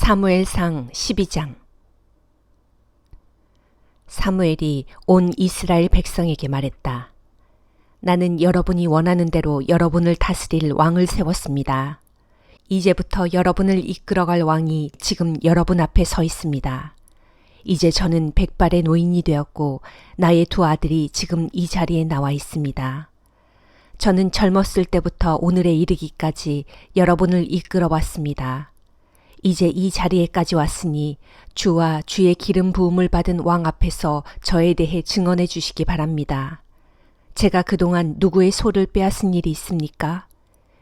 사무엘상 12장. 사무엘이 온 이스라엘 백성에게 말했다. 나는 여러분이 원하는 대로 여러분을 다스릴 왕을 세웠습니다. 이제부터 여러분을 이끌어갈 왕이 지금 여러분 앞에 서 있습니다. 이제 저는 백발의 노인이 되었고 나의 두 아들이 지금 이 자리에 나와 있습니다. 저는 젊었을 때부터 오늘에 이르기까지 여러분을 이끌어 왔습니다. 이제 이 자리에까지 왔으니 주와 주의 기름 부음을 받은 왕 앞에서 저에 대해 증언해 주시기 바랍니다. 제가 그동안 누구의 소를 빼앗은 일이 있습니까?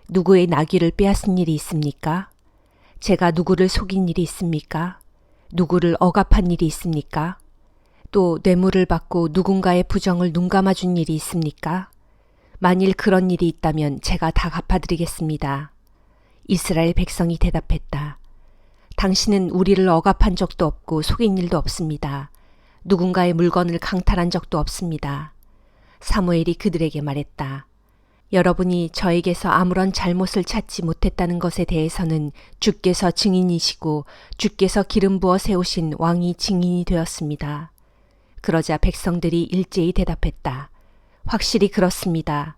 누구의 나귀를 빼앗은 일이 있습니까? 제가 누구를 속인 일이 있습니까? 누구를 억압한 일이 있습니까? 또 뇌물을 받고 누군가의 부정을 눈감아 준 일이 있습니까? 만일 그런 일이 있다면 제가 다 갚아드리겠습니다. 이스라엘 백성이 대답했다. 당신은 우리를 억압한 적도 없고 속인 일도 없습니다. 누군가의 물건을 강탈한 적도 없습니다. 사무엘이 그들에게 말했다. 여러분이 저에게서 아무런 잘못을 찾지 못했다는 것에 대해서는 주께서 증인이시고 주께서 기름 부어 세우신 왕이 증인이 되었습니다. 그러자 백성들이 일제히 대답했다. 확실히 그렇습니다.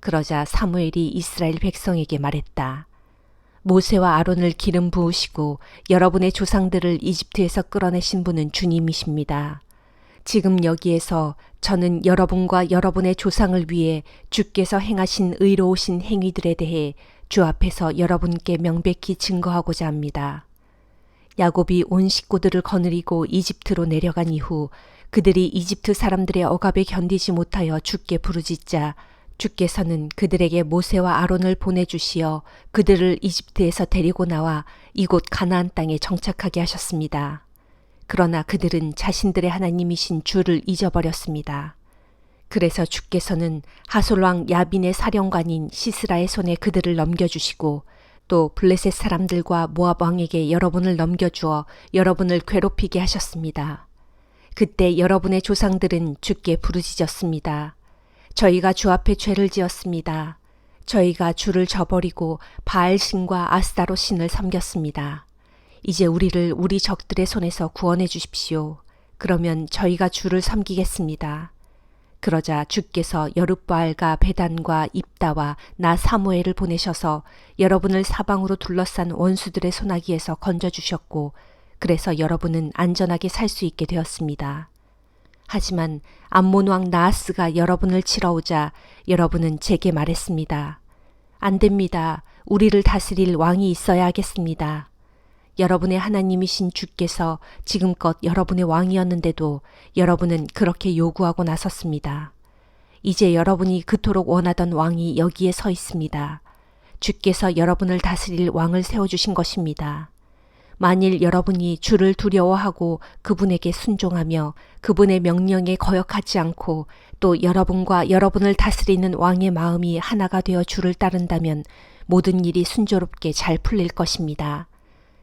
그러자 사무엘이 이스라엘 백성에게 말했다. 모세와 아론을 기름 부으시고 여러분의 조상들을 이집트에서 끌어내신 분은 주님이십니다. 지금 여기에서 저는 여러분과 여러분의 조상을 위해 주께서 행하신 의로우신 행위들에 대해 주 앞에서 여러분께 명백히 증거하고자 합니다. 야곱이 온 식구들을 거느리고 이집트로 내려간 이후 그들이 이집트 사람들의 억압에 견디지 못하여 주께 부르짖자 주께서는 그들에게 모세와 아론을 보내주시어 그들을 이집트에서 데리고 나와 이곳 가나안 땅에 정착하게 하셨습니다. 그러나 그들은 자신들의 하나님이신 주를 잊어버렸습니다. 그래서 주께서는 하솔왕 야빈의 사령관인 시스라의 손에 그들을 넘겨주시고 또 블레셋 사람들과 모압 왕에게 여러분을 넘겨주어 여러분을 괴롭히게 하셨습니다. 그때 여러분의 조상들은 주께 부르짖었습니다. 저희가 주 앞에 죄를 지었습니다. 저희가 주를 저버리고 바알신과 아스다롯 신을 섬겼습니다. 이제 우리를 우리 적들의 손에서 구원해 주십시오. 그러면 저희가 주를 섬기겠습니다. 그러자 주께서 여룻바알과 베단과 입다와 나 사무엘을 보내셔서 여러분을 사방으로 둘러싼 원수들의 손아귀에서 건져주셨고 그래서 여러분은 안전하게 살 수 있게 되었습니다. 하지만 암몬 왕 나하스가 여러분을 치러 오자 여러분은 제게 말했습니다. 안 됩니다. 우리를 다스릴 왕이 있어야 하겠습니다. 여러분의 하나님이신 주께서 지금껏 여러분의 왕이었는데도 여러분은 그렇게 요구하고 나섰습니다. 이제 여러분이 그토록 원하던 왕이 여기에 서 있습니다. 주께서 여러분을 다스릴 왕을 세워주신 것입니다. 만일 여러분이 주를 두려워하고 그분에게 순종하며 그분의 명령에 거역하지 않고 또 여러분과 여러분을 다스리는 왕의 마음이 하나가 되어 주를 따른다면 모든 일이 순조롭게 잘 풀릴 것입니다.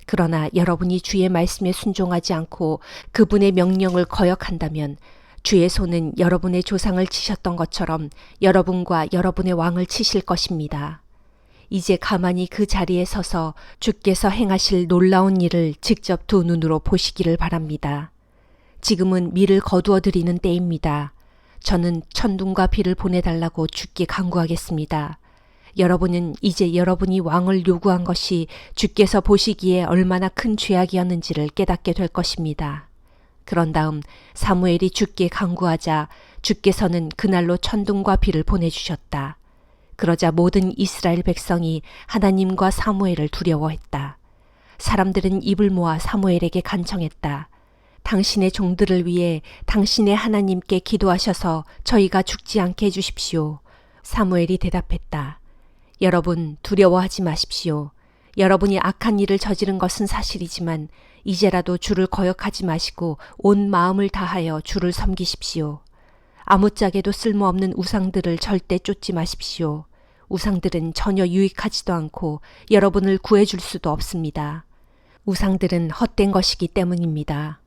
그러나 여러분이 주의 말씀에 순종하지 않고 그분의 명령을 거역한다면 주의 손은 여러분의 조상을 치셨던 것처럼 여러분과 여러분의 왕을 치실 것입니다. 이제 가만히 그 자리에 서서 주께서 행하실 놀라운 일을 직접 두 눈으로 보시기를 바랍니다. 지금은 미를 거두어 드리는 때입니다. 저는 천둥과 비를 보내달라고 주께 간구하겠습니다. 여러분은 이제 여러분이 왕을 요구한 것이 주께서 보시기에 얼마나 큰 죄악이었는지를 깨닫게 될 것입니다. 그런 다음 사무엘이 주께 간구하자 주께서는 그날로 천둥과 비를 보내주셨다. 그러자 모든 이스라엘 백성이 하나님과 사무엘을 두려워했다. 사람들은 입을 모아 사무엘에게 간청했다. 당신의 종들을 위해 당신의 하나님께 기도하셔서 저희가 죽지 않게 해주십시오. 사무엘이 대답했다. 여러분 두려워하지 마십시오. 여러분이 악한 일을 저지른 것은 사실이지만 이제라도 주를 거역하지 마시고 온 마음을 다하여 주를 섬기십시오. 아무짝에도 쓸모없는 우상들을 절대 쫓지 마십시오. 우상들은 전혀 유익하지도 않고 여러분을 구해줄 수도 없습니다. 우상들은 헛된 것이기 때문입니다.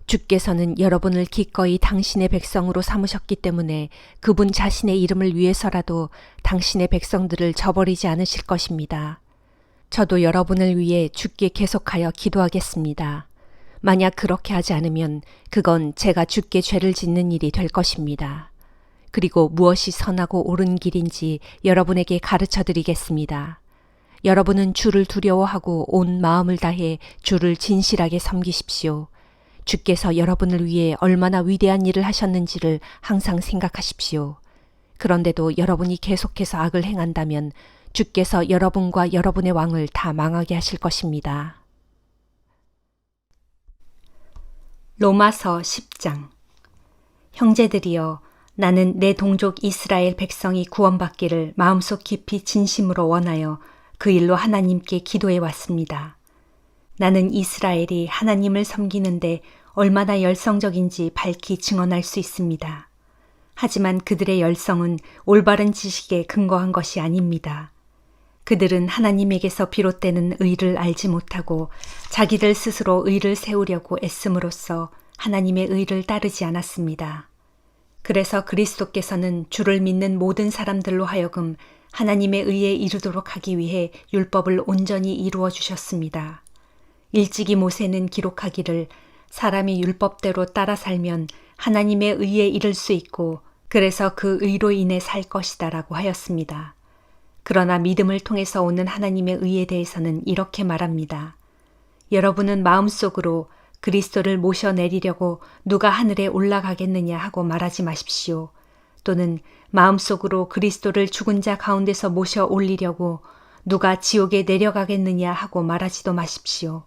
주께서는 여러분을 기꺼이 당신의 백성으로 삼으셨기 때문에 그분 자신의 이름을 위해서라도 당신의 백성들을 저버리지 않으실 것입니다. 저도 여러분을 위해 주께 계속하여 기도하겠습니다. 만약 그렇게 하지 않으면 그건 제가 주께 죄를 짓는 일이 될 것입니다. 그리고 무엇이 선하고 옳은 길인지 여러분에게 가르쳐 드리겠습니다. 여러분은 주를 두려워하고 온 마음을 다해 주를 진실하게 섬기십시오. 주께서 여러분을 위해 얼마나 위대한 일을 하셨는지를 항상 생각하십시오. 그런데도 여러분이 계속해서 악을 행한다면 주께서 여러분과 여러분의 왕을 다 망하게 하실 것입니다. 로마서 10장. 형제들이여, 나는 내 동족 이스라엘 백성이 구원받기를 마음속 깊이 진심으로 원하여 그 일로 하나님께 기도해 왔습니다. 나는 이스라엘이 하나님을 섬기는데 얼마나 열성적인지 밝히 증언할 수 있습니다. 하지만 그들의 열성은 올바른 지식에 근거한 것이 아닙니다. 그들은 하나님에게서 비롯되는 의를 알지 못하고 자기들 스스로 의를 세우려고 애씀으로써 하나님의 의를 따르지 않았습니다. 그래서 그리스도께서는 주를 믿는 모든 사람들로 하여금 하나님의 의에 이르도록 하기 위해 율법을 온전히 이루어 주셨습니다. 일찍이 모세는 기록하기를 사람이 율법대로 따라 살면 하나님의 의에 이를 수 있고 그래서 그 의로 인해 살 것이다 라고 하였습니다. 그러나 믿음을 통해서 오는 하나님의 의에 대해서는 이렇게 말합니다. 여러분은 마음속으로 그리스도를 모셔내리려고 누가 하늘에 올라가겠느냐 하고 말하지 마십시오. 또는 마음속으로 그리스도를 죽은 자 가운데서 모셔 올리려고 누가 지옥에 내려가겠느냐 하고 말하지도 마십시오.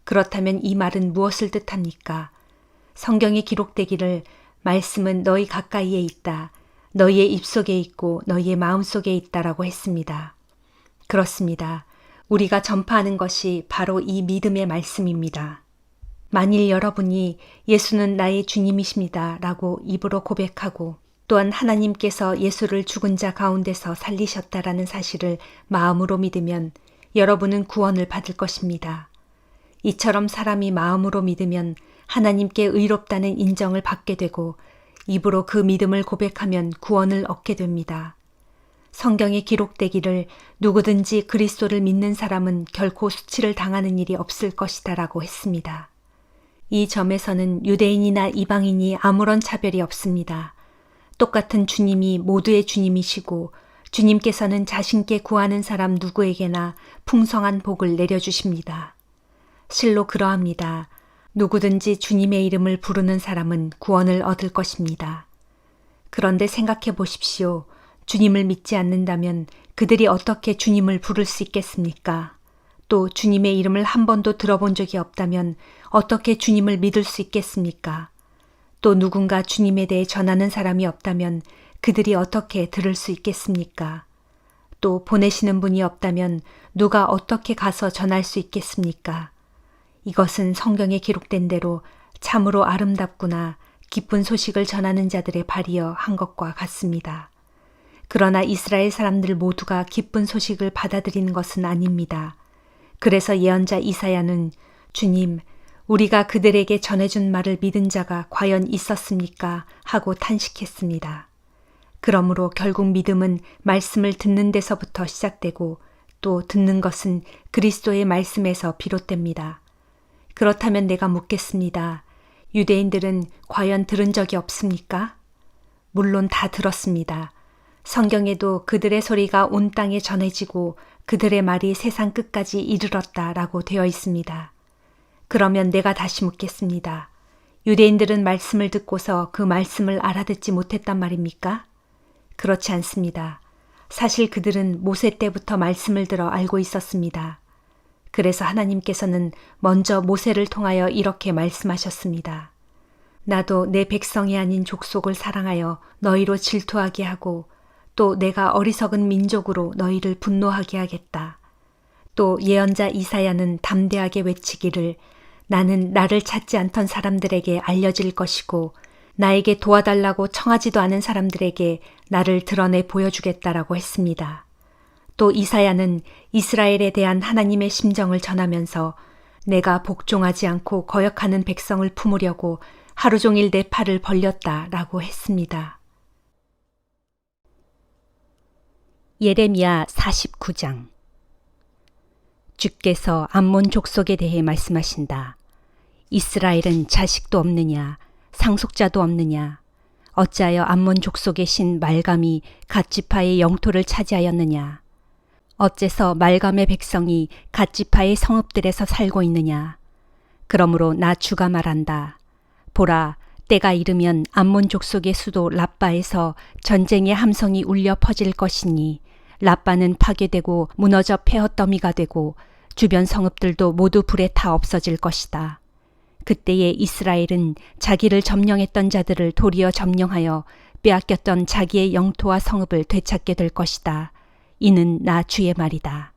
그렇다면 이 말은 무엇을 뜻합니까? 성경에 기록되기를 말씀은 너희 가까이에 있다. 너희의 입속에 있고 너희의 마음속에 있다라고 했습니다. 그렇습니다. 우리가 전파하는 것이 바로 이 믿음의 말씀입니다. 만일 여러분이 예수는 나의 주님이십니다 라고 입으로 고백하고 또한 하나님께서 예수를 죽은 자 가운데서 살리셨다라는 사실을 마음으로 믿으면 여러분은 구원을 받을 것입니다. 이처럼 사람이 마음으로 믿으면 하나님께 의롭다는 인정을 받게 되고 입으로 그 믿음을 고백하면 구원을 얻게 됩니다. 성경에 기록되기를 누구든지 그리스도를 믿는 사람은 결코 수치를 당하는 일이 없을 것이다 라고 했습니다. 이 점에서는 유대인이나 이방인이 아무런 차별이 없습니다. 똑같은 주님이 모두의 주님이시고 주님께서는 자신께 구하는 사람 누구에게나 풍성한 복을 내려주십니다. 실로 그러합니다. 누구든지 주님의 이름을 부르는 사람은 구원을 얻을 것입니다. 그런데 생각해 보십시오. 주님을 믿지 않는다면 그들이 어떻게 주님을 부를 수 있겠습니까? 또 주님의 이름을 한 번도 들어본 적이 없다면 어떻게 주님을 믿을 수 있겠습니까? 또 누군가 주님에 대해 전하는 사람이 없다면 그들이 어떻게 들을 수 있겠습니까? 또 보내시는 분이 없다면 누가 어떻게 가서 전할 수 있겠습니까? 이것은 성경에 기록된 대로 참으로 아름답구나 기쁜 소식을 전하는 자들의 발이여 한 것과 같습니다. 그러나 이스라엘 사람들 모두가 기쁜 소식을 받아들이는 것은 아닙니다. 그래서 예언자 이사야는 주님, 우리가 그들에게 전해준 말을 믿은 자가 과연 있었습니까? 하고 탄식했습니다. 그러므로 결국 믿음은 말씀을 듣는 데서부터 시작되고 또 듣는 것은 그리스도의 말씀에서 비롯됩니다. 그렇다면 내가 묻겠습니다. 유대인들은 과연 들은 적이 없습니까? 물론 다 들었습니다. 성경에도 그들의 소리가 온 땅에 전해지고 그들의 말이 세상 끝까지 이르렀다라고 되어 있습니다. 그러면 내가 다시 묻겠습니다. 유대인들은 말씀을 듣고서 그 말씀을 알아듣지 못했단 말입니까? 그렇지 않습니다. 사실 그들은 모세 때부터 말씀을 들어 알고 있었습니다. 그래서 하나님께서는 먼저 모세를 통하여 이렇게 말씀하셨습니다. 나도 내 백성이 아닌 족속을 사랑하여 너희로 질투하게 하고 또 내가 어리석은 민족으로 너희를 분노하게 하겠다. 또 예언자 이사야는 담대하게 외치기를 나는 나를 찾지 않던 사람들에게 알려질 것이고 나에게 도와달라고 청하지도 않은 사람들에게 나를 드러내 보여주겠다라고 했습니다. 또 이사야는 이스라엘에 대한 하나님의 심정을 전하면서 내가 복종하지 않고 거역하는 백성을 품으려고 하루 종일 내 팔을 벌렸다라고 했습니다. 예레미야 49장. 주께서 암몬 족속에 대해 말씀하신다. 이스라엘은 자식도 없느냐, 상속자도 없느냐. 어찌하여 암몬 족속의 신 말감이 갓지파의 영토를 차지하였느냐. 어째서 말감의 백성이 갓지파의 성읍들에서 살고 있느냐. 그러므로 나 주가 말한다. 보라, 때가 이르면 암몬 족속의 수도 랍바에서 전쟁의 함성이 울려 퍼질 것이니 랍바는 파괴되고 무너져 폐허더미가 되고 주변 성읍들도 모두 불에 타 없어질 것이다. 그때에 이스라엘은 자기를 점령했던 자들을 도리어 점령하여 빼앗겼던 자기의 영토와 성읍을 되찾게 될 것이다. 이는 나 주의 말이다.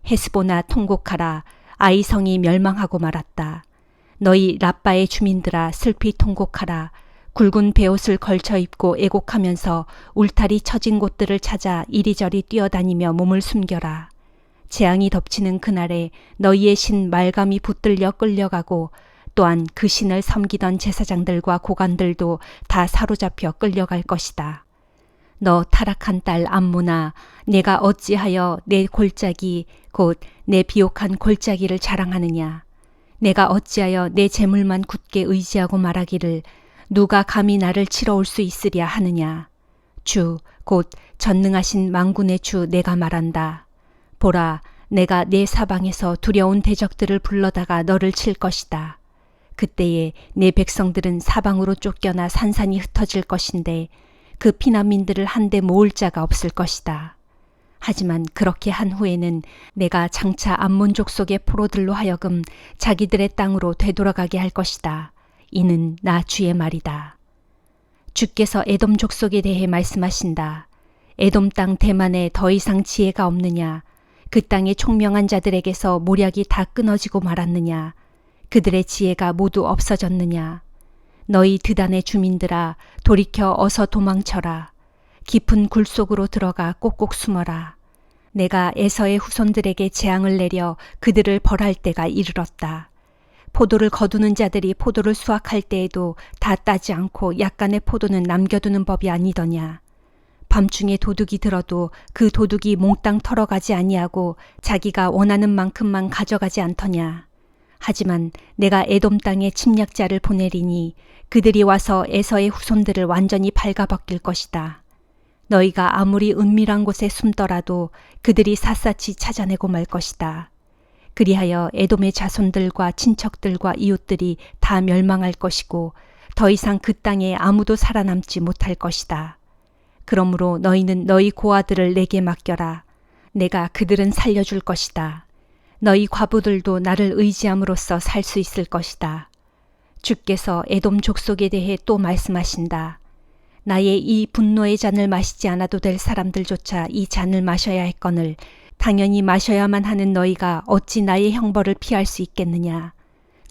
헤스보나 통곡하라. 아이성이 멸망하고 말았다. 너희 랍바의 주민들아 슬피 통곡하라. 굵은 베옷을 걸쳐 입고 애곡하면서 울타리 처진 곳들을 찾아 이리저리 뛰어다니며 몸을 숨겨라. 재앙이 덮치는 그날에 너희의 신 말감이 붙들려 끌려가고 또한 그 신을 섬기던 제사장들과 고관들도 다 사로잡혀 끌려갈 것이다. 너 타락한 딸 암모나, 내가 어찌하여 내 골짜기 곧 내 비옥한 골짜기를 자랑하느냐. 내가 어찌하여 내 재물만 굳게 의지하고 말하기를 누가 감히 나를 치러 올 수 있으랴 하느냐. 주 곧 전능하신 만군의 주 내가 말한다. 보라, 내가 내 사방에서 두려운 대적들을 불러다가 너를 칠 것이다. 그때에 내 백성들은 사방으로 쫓겨나 산산이 흩어질 것인데 그 피난민들을 한데 모을 자가 없을 것이다. 하지만 그렇게 한 후에는 내가 장차 암몬 족속의 포로들로 하여금 자기들의 땅으로 되돌아가게 할 것이다. 이는 나 주의 말이다. 주께서 에돔 족속에 대해 말씀하신다. 에돔 땅 대만에 더 이상 지혜가 없느냐. 그 땅의 총명한 자들에게서 모략이 다 끊어지고 말았느냐. 그들의 지혜가 모두 없어졌느냐. 너희 드단의 주민들아 돌이켜 어서 도망쳐라. 깊은 굴 속으로 들어가 꼭꼭 숨어라. 내가 에서의 후손들에게 재앙을 내려 그들을 벌할 때가 이르렀다. 포도를 거두는 자들이 포도를 수확할 때에도 다 따지 않고 약간의 포도는 남겨두는 법이 아니더냐. 밤중에 도둑이 들어도 그 도둑이 몽땅 털어가지 아니하고 자기가 원하는 만큼만 가져가지 않더냐. 하지만 내가 에돔 땅에 침략자를 보내리니 그들이 와서 에서의 후손들을 완전히 발가벗길 것이다. 너희가 아무리 은밀한 곳에 숨더라도 그들이 샅샅이 찾아내고 말 것이다. 그리하여 에돔의 자손들과 친척들과 이웃들이 다 멸망할 것이고 더 이상 그 땅에 아무도 살아남지 못할 것이다. 그러므로 너희는 너희 고아들을 내게 맡겨라. 내가 그들은 살려줄 것이다. 너희 과부들도 나를 의지함으로써 살 수 있을 것이다. 주께서 에돔 족속에 대해 또 말씀하신다. 나의 이 분노의 잔을 마시지 않아도 될 사람들조차 이 잔을 마셔야 했거늘 당연히 마셔야만 하는 너희가 어찌 나의 형벌을 피할 수 있겠느냐.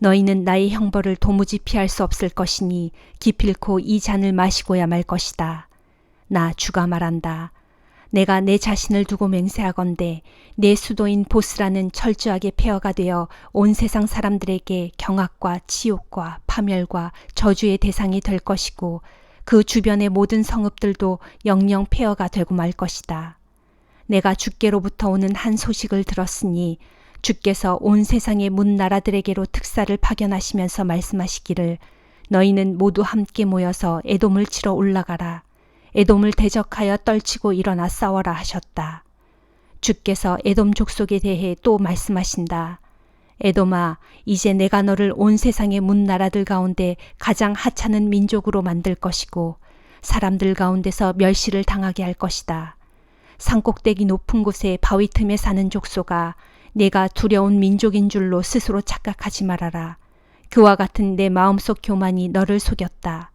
너희는 나의 형벌을 도무지 피할 수 없을 것이니 기필코 이 잔을 마시고야 말 것이다. 나 주가 말한다. 내가 내 자신을 두고 맹세하건대 내 수도인 보스라는 철저하게 폐허가 되어 온 세상 사람들에게 경악과 치욕과 파멸과 저주의 대상이 될 것이고 그 주변의 모든 성읍들도 영영 폐허가 되고 말 것이다. 내가 주께로부터 오는 한 소식을 들었으니 주께서 온 세상의 문 나라들에게로 특사를 파견하시면서 말씀하시기를 너희는 모두 함께 모여서 에돔을 치러 올라가라. 에돔을 대적하여 떨치고 일어나 싸워라 하셨다. 주께서 에돔 족속에 대해 또 말씀하신다. 에돔아, 이제 내가 너를 온 세상의 문 나라들 가운데 가장 하찮은 민족으로 만들 것이고 사람들 가운데서 멸시를 당하게 할 것이다. 산꼭대기 높은 곳에 바위 틈에 사는 족속아, 내가 두려운 민족인 줄로 스스로 착각하지 말아라. 그와 같은 내 마음속 교만이 너를 속였다.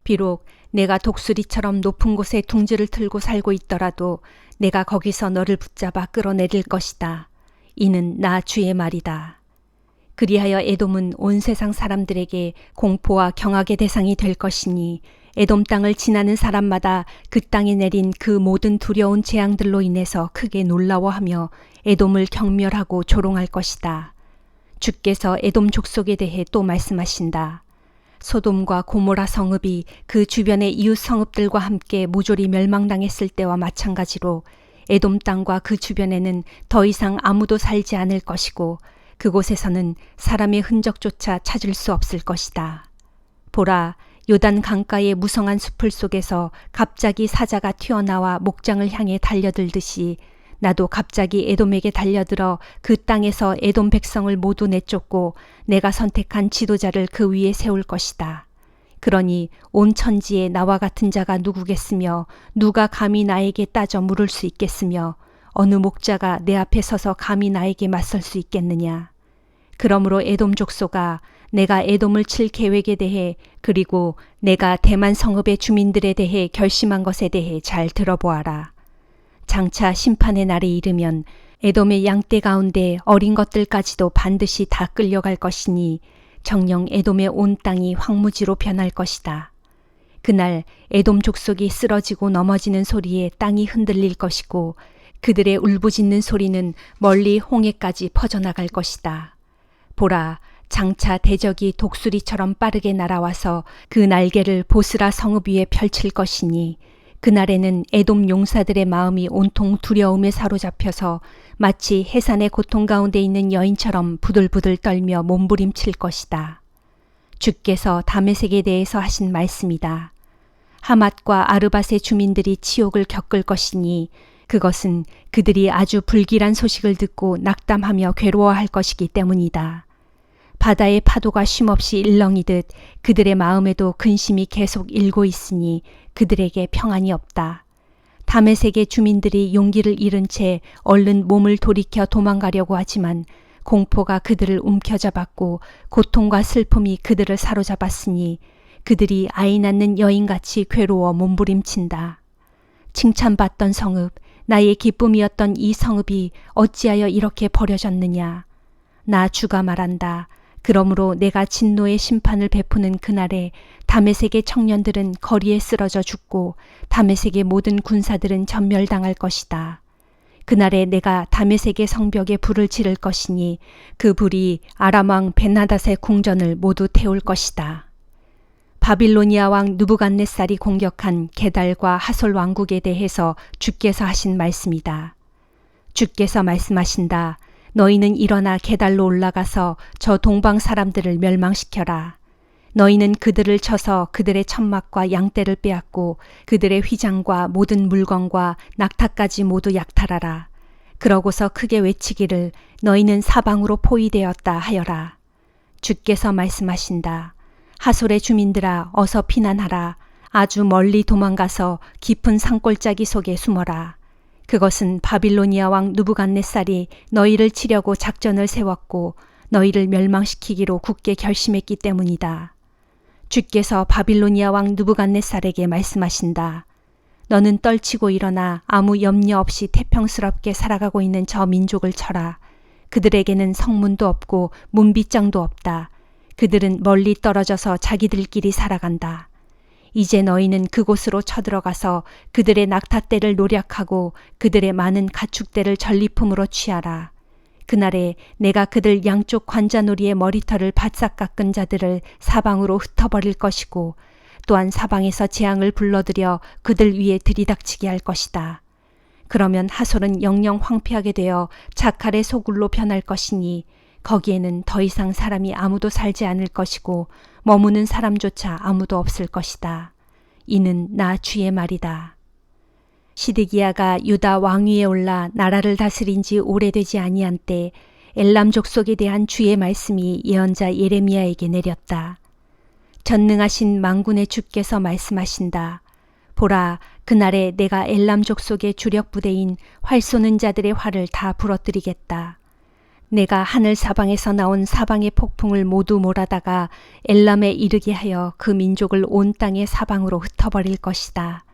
비록 내가 독수리처럼 높은 곳에 둥지를 틀고 살고 있더라도 내가 거기서 너를 붙잡아 끌어내릴 것이다. 이는 나 주의 말이다. 그리하여 에돔은 온 세상 사람들에게 공포와 경악의 대상이 될 것이니 에돔 땅을 지나는 사람마다 그 땅에 내린 그 모든 두려운 재앙들로 인해서 크게 놀라워하며 에돔을 경멸하고 조롱할 것이다. 주께서 에돔 족속에 대해 또 말씀하신다. 소돔과 고모라 성읍이 그 주변의 이웃 성읍들과 함께 모조리 멸망당했을 때와 마찬가지로 에돔 땅과 그 주변에는 더 이상 아무도 살지 않을 것이고 그곳에서는 사람의 흔적조차 찾을 수 없을 것이다. 보라, 요단 강가의 무성한 숲을 속에서 갑자기 사자가 튀어나와 목장을 향해 달려들듯이 나도 갑자기 에돔에게 달려들어 그 땅에서 에돔 백성을 모두 내쫓고 내가 선택한 지도자를 그 위에 세울 것이다. 그러니 온 천지에 나와 같은 자가 누구겠으며 누가 감히 나에게 따져 물을 수 있겠으며 어느 목자가 내 앞에 서서 감히 나에게 맞설 수 있겠느냐. 그러므로 에돔 족속아, 내가 에돔을 칠 계획에 대해 그리고 내가 대만 성읍의 주민들에 대해 결심한 것에 대해 잘 들어보아라. 장차 심판의 날이 이르면 에돔의 양떼 가운데 어린 것들까지도 반드시 다 끌려갈 것이니 정녕 에돔의 온 땅이 황무지로 변할 것이다. 그날 에돔 족속이 쓰러지고 넘어지는 소리에 땅이 흔들릴 것이고 그들의 울부짖는 소리는 멀리 홍해까지 퍼져나갈 것이다. 보라, 장차 대적이 독수리처럼 빠르게 날아와서 그 날개를 보스라 성읍 위에 펼칠 것이니 그날에는 에돔 용사들의 마음이 온통 두려움에 사로잡혀서 마치 해산의 고통 가운데 있는 여인처럼 부들부들 떨며 몸부림칠 것이다. 주께서 다메섹에 대해서 하신 말씀이다. 하맛과 아르밧의 주민들이 치욕을 겪을 것이니 그것은 그들이 아주 불길한 소식을 듣고 낙담하며 괴로워할 것이기 때문이다. 바다의 파도가 쉼없이 일렁이듯 그들의 마음에도 근심이 계속 일고 있으니 그들에게 평안이 없다. 다메섹의 주민들이 용기를 잃은 채 얼른 몸을 돌이켜 도망가려고 하지만 공포가 그들을 움켜잡았고 고통과 슬픔이 그들을 사로잡았으니 그들이 아이 낳는 여인같이 괴로워 몸부림친다. 칭찬받던 성읍, 나의 기쁨이었던 이 성읍이 어찌하여 이렇게 버려졌느냐. 나 주가 말한다. 그러므로 내가 진노의 심판을 베푸는 그날에 다메섹의 청년들은 거리에 쓰러져 죽고 다메섹의 모든 군사들은 전멸당할 것이다. 그날에 내가 다메섹의 성벽에 불을 지를 것이니 그 불이 아람 왕 벤하닷의 궁전을 모두 태울 것이다. 바빌로니아 왕 느부갓네살이 공격한 게달과 하솔 왕국에 대해서 주께서 하신 말씀이다. 주께서 말씀하신다. 너희는 일어나 게달로 올라가서 저 동방 사람들을 멸망시켜라. 너희는 그들을 쳐서 그들의 천막과 양떼를 빼앗고 그들의 휘장과 모든 물건과 낙타까지 모두 약탈하라. 그러고서 크게 외치기를 너희는 사방으로 포위되었다 하여라. 주께서 말씀하신다. 하솔의 주민들아 어서 피난하라. 아주 멀리 도망가서 깊은 산골짜기 속에 숨어라. 그것은 바빌로니아 왕 느부갓네살이 너희를 치려고 작전을 세웠고 너희를 멸망시키기로 굳게 결심했기 때문이다. 주께서 바빌로니아 왕 느부갓네살에게 말씀하신다. 너는 떨치고 일어나 아무 염려 없이 태평스럽게 살아가고 있는 저 민족을 쳐라. 그들에게는 성문도 없고 문빗장도 없다. 그들은 멀리 떨어져서 자기들끼리 살아간다. 이제 너희는 그곳으로 쳐들어가서 그들의 낙타떼를 노략하고 그들의 많은 가축떼를 전리품으로 취하라. 그날에 내가 그들 양쪽 관자놀이의 머리털을 바싹 깎은 자들을 사방으로 흩어버릴 것이고 또한 사방에서 재앙을 불러들여 그들 위에 들이닥치게 할 것이다. 그러면 하솔은 영영 황폐하게 되어 자칼의 소굴로 변할 것이니 거기에는 더 이상 사람이 아무도 살지 않을 것이고 머무는 사람조차 아무도 없을 것이다. 이는 나 주의 말이다. 시드기야가 유다 왕위에 올라 나라를 다스린 지 오래되지 아니한 때 엘람 족속에 대한 주의 말씀이 예언자 예레미야에게 내렸다. 전능하신 만군의 주께서 말씀하신다. 보라, 그날에 내가 엘람 족속의 주력 부대인 활 쏘는 자들의 활을 다 부러뜨리겠다. 내가 하늘 사방에서 나온 사방의 폭풍을 모두 몰아다가 엘람에 이르게 하여 그 민족을 온 땅의 사방으로 흩어버릴 것이다.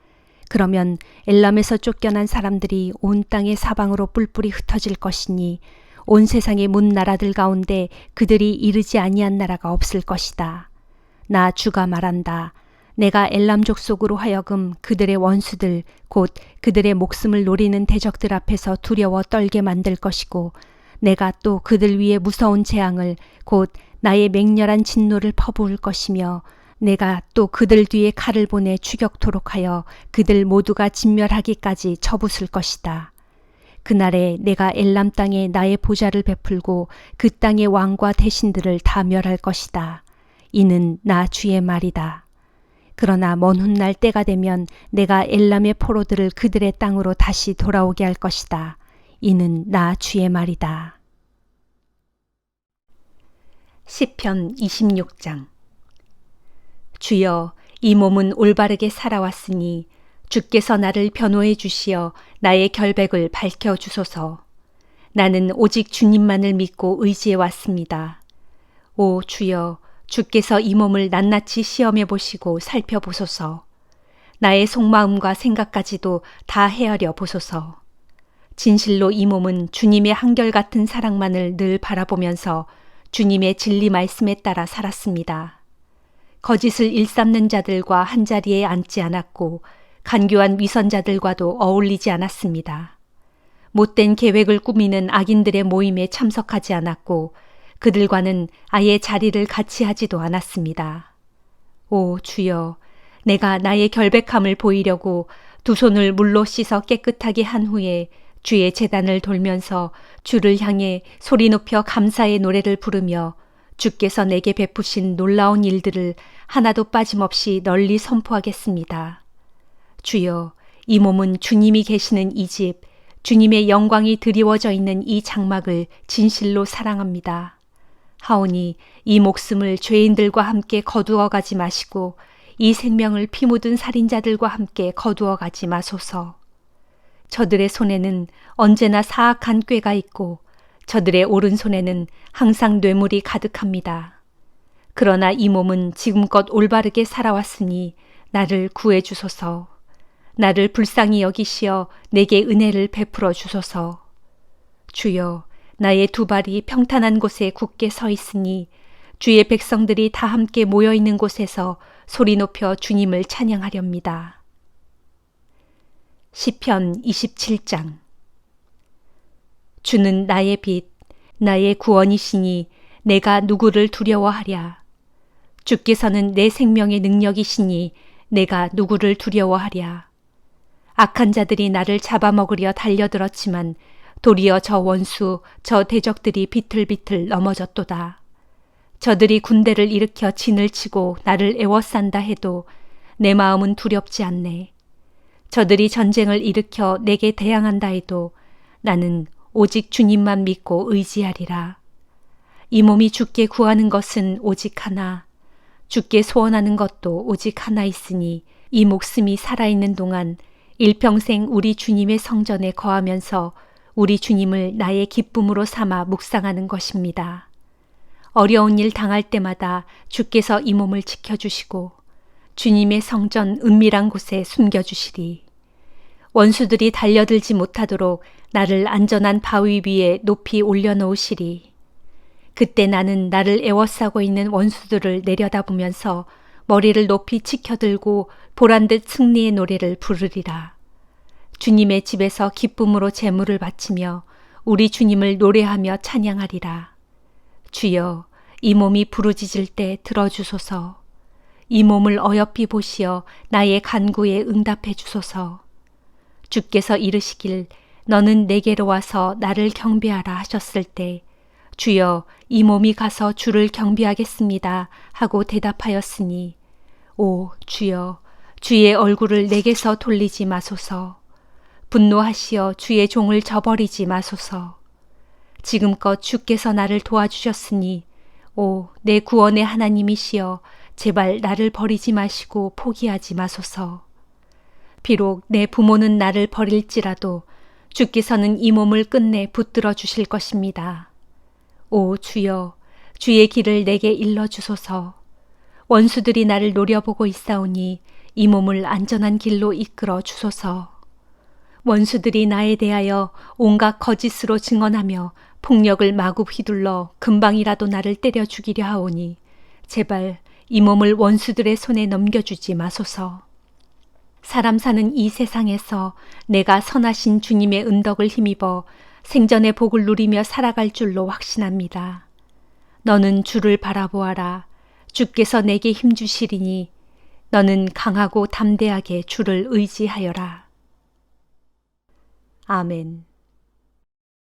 그러면 엘람에서 쫓겨난 사람들이 온 땅의 사방으로 뿔뿔이 흩어질 것이니 온 세상의 문 나라들 가운데 그들이 이르지 아니한 나라가 없을 것이다. 나 주가 말한다. 내가 엘람 족속으로 하여금 그들의 원수들 곧 그들의 목숨을 노리는 대적들 앞에서 두려워 떨게 만들 것이고 내가 또 그들 위에 무서운 재앙을 곧 나의 맹렬한 진노를 퍼부을 것이며 내가 또 그들 뒤에 칼을 보내 추격토록 하여 그들 모두가 진멸하기까지 쳐부술 것이다. 그날에 내가 엘람 땅에 나의 보좌를 베풀고 그 땅의 왕과 대신들을 다 멸할 것이다. 이는 나 주의 말이다. 그러나 먼 훗날 때가 되면 내가 엘람의 포로들을 그들의 땅으로 다시 돌아오게 할 것이다. 이는 나 주의 말이다. 시편 26장. 주여, 이 몸은 올바르게 살아왔으니 주께서 나를 변호해 주시어 나의 결백을 밝혀 주소서. 나는 오직 주님만을 믿고 의지해 왔습니다. 오 주여, 주께서 이 몸을 낱낱이 시험해 보시고 살펴보소서. 나의 속마음과 생각까지도 다 헤아려 보소서. 진실로 이 몸은 주님의 한결같은 사랑만을 늘 바라보면서 주님의 진리 말씀에 따라 살았습니다. 거짓을 일삼는 자들과 한자리에 앉지 않았고 간교한 위선자들과도 어울리지 않았습니다. 못된 계획을 꾸미는 악인들의 모임에 참석하지 않았고 그들과는 아예 자리를 같이 하지도 않았습니다. 오 주여, 내가 나의 결백함을 보이려고 두 손을 물로 씻어 깨끗하게 한 후에 주의 제단을 돌면서 주를 향해 소리 높여 감사의 노래를 부르며 주께서 내게 베푸신 놀라운 일들을 하나도 빠짐없이 널리 선포하겠습니다. 주여, 이 몸은 주님이 계시는 이 집, 주님의 영광이 드리워져 있는 이 장막을 진실로 사랑합니다. 하오니 이 목숨을 죄인들과 함께 거두어 가지 마시고 이 생명을 피 묻은 살인자들과 함께 거두어 가지 마소서. 저들의 손에는 언제나 사악한 꾀가 있고 저들의 오른손에는 항상 뇌물이 가득합니다. 그러나 이 몸은 지금껏 올바르게 살아왔으니 나를 구해 주소서. 나를 불쌍히 여기시어 내게 은혜를 베풀어 주소서. 주여, 나의 두 발이 평탄한 곳에 굳게 서 있으니 주의 백성들이 다 함께 모여 있는 곳에서 소리 높여 주님을 찬양하렵니다. 시편 27장. 주는 나의 빛, 나의 구원이시니 내가 누구를 두려워하랴. 주께서는 내 생명의 능력이시니 내가 누구를 두려워하랴. 악한 자들이 나를 잡아먹으려 달려들었지만 도리어 저 원수, 저 대적들이 비틀비틀 넘어졌도다. 저들이 군대를 일으켜 진을 치고 나를 애워싼다 해도 내 마음은 두렵지 않네. 저들이 전쟁을 일으켜 내게 대항한다 해도 나는 오직 주님만 믿고 의지하리라. 이 몸이 주께 구하는 것은 오직 하나, 주께 소원하는 것도 오직 하나 있으니 이 목숨이 살아있는 동안 일평생 우리 주님의 성전에 거하면서 우리 주님을 나의 기쁨으로 삼아 묵상하는 것입니다. 어려운 일 당할 때마다 주께서 이 몸을 지켜주시고 주님의 성전 은밀한 곳에 숨겨주시리. 원수들이 달려들지 못하도록 나를 안전한 바위 위에 높이 올려놓으시리. 그때 나는 나를 애워싸고 있는 원수들을 내려다보면서 머리를 높이 치켜들고 보란듯 승리의 노래를 부르리라. 주님의 집에서 기쁨으로 제물을 바치며 우리 주님을 노래하며 찬양하리라. 주여, 이 몸이 부르짖을 때 들어주소서. 이 몸을 어여삐 보시어 나의 간구에 응답해 주소서. 주께서 이르시길 너는 내게로 와서 나를 경배하라 하셨을 때 주여, 이 몸이 가서 주를 경배하겠습니다 하고 대답하였으니 오 주여, 주의 얼굴을 내게서 돌리지 마소서. 분노하시어 주의 종을 저버리지 마소서. 지금껏 주께서 나를 도와주셨으니 오 내 구원의 하나님이시여 제발 나를 버리지 마시고 포기하지 마소서. 비록 내 부모는 나를 버릴지라도 주께서는 이 몸을 끝내 붙들어 주실 것입니다. 오 주여, 주의 길을 내게 일러주소서. 원수들이 나를 노려보고 있사오니 이 몸을 안전한 길로 이끌어 주소서. 원수들이 나에 대하여 온갖 거짓으로 증언하며 폭력을 마구 휘둘러 금방이라도 나를 때려 죽이려 하오니 제발 이 몸을 원수들의 손에 넘겨주지 마소서. 사람 사는 이 세상에서 내가 선하신 주님의 은덕을 힘입어 생전의 복을 누리며 살아갈 줄로 확신합니다. 너는 주를 바라보아라. 주께서 내게 힘주시리니 너는 강하고 담대하게 주를 의지하여라. 아멘.